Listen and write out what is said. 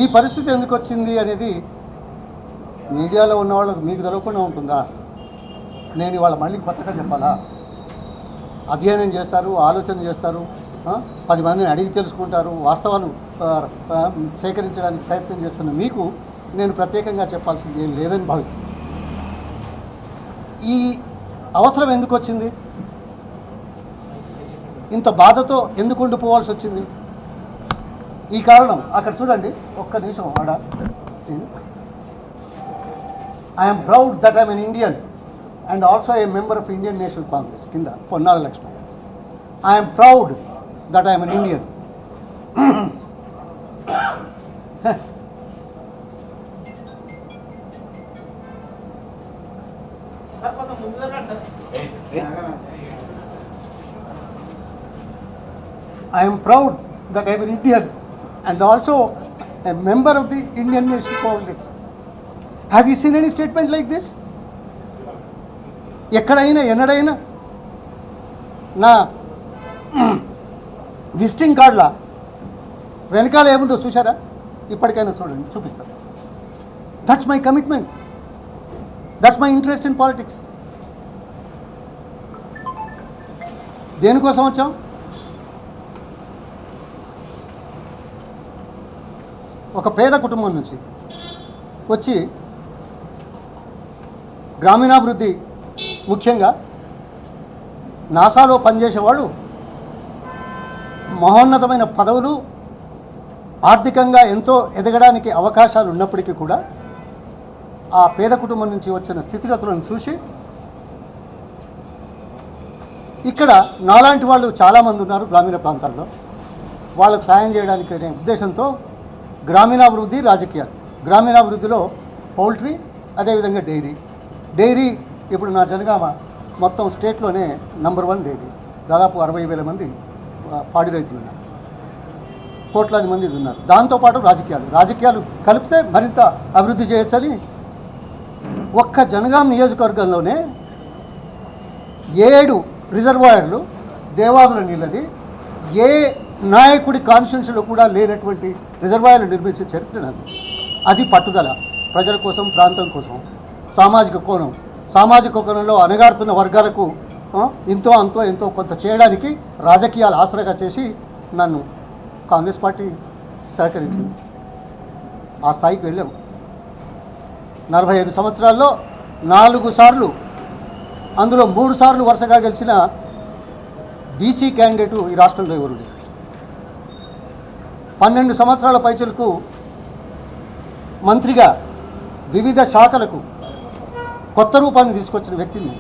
ఈ పరిస్థితి ఎందుకు వచ్చింది అనేది మీడియాలో ఉన్న వాళ్ళకు మీకు తెలియకుండా ఉంటుందా? నేను ఇవాళ మళ్ళీ కొత్తగా చెప్పాలా? అధ్యయనం చేస్తారు, ఆలోచన చేస్తారు, 10 మందిని అడిగి తెలుసుకుంటారు, వాస్తవాలు సేకరించడానికి ప్రయత్నం చేస్తున్న మీకు నేను ప్రత్యేకంగా చెప్పాల్సింది ఏం లేదని భావిస్తున్నాను. ఈ అవసరం ఎందుకు వచ్చింది? ఇంత బాధతో ఎందుకు ఉండిపోవాల్సి వచ్చింది? ఈ కారణం అక్కడ చూడండి, ఒక్క నిమిషం ఆడ scene. I'm proud that I'm an Indian and also a member of Indian National Congress కింద Ponnala Lakshmaiah. I'm proud that I'm an Indian. I am proud that I am an Indian and also a member of the Indian National Congress. Have you seen any statement like this? ఎక్కడైనా ఎన్నడైనా నా visiting కార్డులా వెనకాల ఏముందో చూసారా? ఇప్పటికైనా చూడండి, చూపిస్తాను. That's my commitment, that's my interest in politics. దేనికోసం వచ్చాం? ఒక పేద కుటుంబం నుంచి వచ్చి గ్రామీణాభివృద్ధి, ముఖ్యంగా నాసాలో పనిచేసేవాడు మహోన్నతమైన పదవులు, ఆర్థికంగా ఎంతో ఎదగడానికి అవకాశాలు ఉన్నప్పటికీ కూడా ఆ పేద కుటుంబం నుంచి వచ్చిన స్థితిగతులను చూసి ఇక్కడ నాలాంటి వాళ్ళు చాలామంది ఉన్నారు గ్రామీణ ప్రాంతాల్లో, వాళ్ళకు సాయం చేయడానికి అనే ఉద్దేశంతో గ్రామీణాభివృద్ధి, రాజకీయాలు. గ్రామీణాభివృద్ధిలో పౌల్ట్రీ, అదేవిధంగా డైరీ ఇప్పుడు నా జనగామ మొత్తం స్టేట్లోనే నంబర్ 1 డైరీ. దాదాపు 60,000 మంది పాడి రైతులు ఉన్నారు, కోట్లాది మంది ఉన్నారు. దాంతోపాటు రాజకీయాలు కలిపితే మరింత అభివృద్ధి చేయొచ్చని ఒక్క జనగాం నియోజకవర్గంలోనే 7 రిజర్వాయర్లు దేవాదుల నీళ్ళది, ఏ నాయకుడి కాన్స్టిట్యూన్సీలో కూడా లేనటువంటి రిజర్వాయర్లు నిర్మించే చరిత్ర నాది. అది పట్టుదల, ప్రజల కోసం, ప్రాంతం కోసం, సామాజిక కోణంలో అణగారుతున్న వర్గాలకు ఎంతో కొంత చేయడానికి రాజకీయాలు ఆసరాగా చేసి నన్ను కాంగ్రెస్ పార్టీ సహకరించింది. ఆ స్థాయికి వెళ్ళాము. 45 సంవత్సరాల్లో 4 సార్లు, అందులో 3 సార్లు వరుసగా గెలిచిన బీసీ క్యాండిడేటు ఈ రాష్ట్రంలో ఎవరు లేరు. 12 సంవత్సరాల పైచలకు మంత్రిగా వివిధ శాఖలకు కొత్త రూపాన్ని తీసుకొచ్చిన వ్యక్తిని.